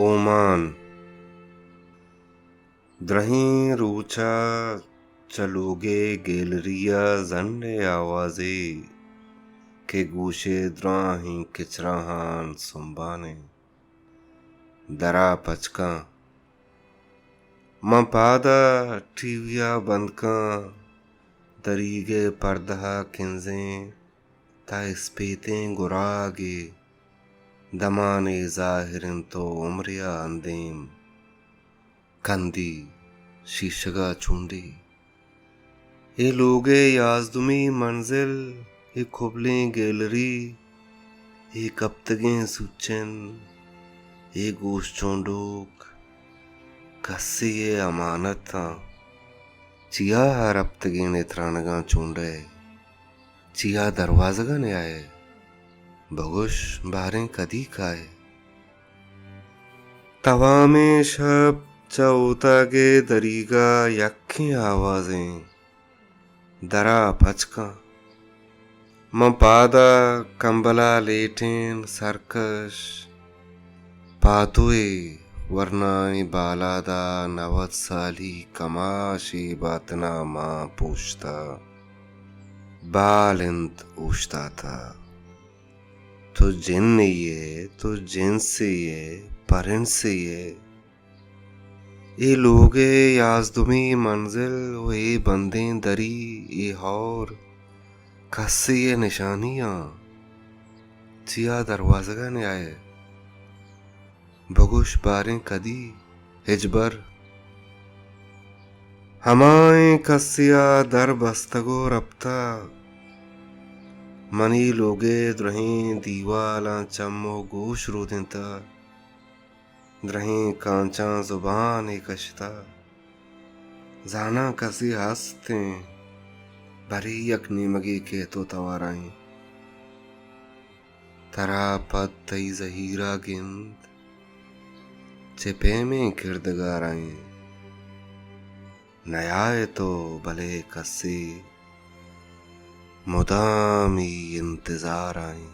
Oman द्रहीं रूचा चलोगे Galleria जन्ने आवाजे के गूशे द्राहीं किचराहान सुम्बाने दरा पचका मपादा टीविया बंदका दरीगे पर्दा किंजें ता स्पेतें गुरागे दमाने जाहिरन तो उम्रिया अंदेम कंदी शीशगा चुंडी ये लोगे याजदुमी मंजिल ये खुबलें गैलरी ये कप्तगें सुचन ये गोश चोंडोक कस्से ये अमानत था चिया हरप्तगें नेत्रानगा चुंडे चिया दरवाज़गा ने आए बगुश बारें कदी खाए तवा में शब चौतागे दरीगा यक्खें आवाजें दरा पचका मपादा कंबला लेटें सरकश पातुए वरनाई बालादा 90 साली कमाशी बातना माँ पूछता बालिंत उछता था तो जिन नहीं है तो जिन से ये परिन से ये लोगे याजदुमी मंजिल वो ये बंदें दरी ये हौर कस्से ये निशानियां चिया दरवाज़गा ने आए बगुश बारें कदी हिजबर हमाए कस्सिया दर बस्तगो रब्ता मनी लोगे द्रहें दीवाला चम्मो गोश रोदिंता द्रहें कांचा जुबान एकशता जाना कसी हंसते भरी यकनी मगी के तो तवाराई तरा पद तई जहीरा गिंद चिपे में किरदगार आई नयाए तो भले कसी मुदामी इंतजार आई।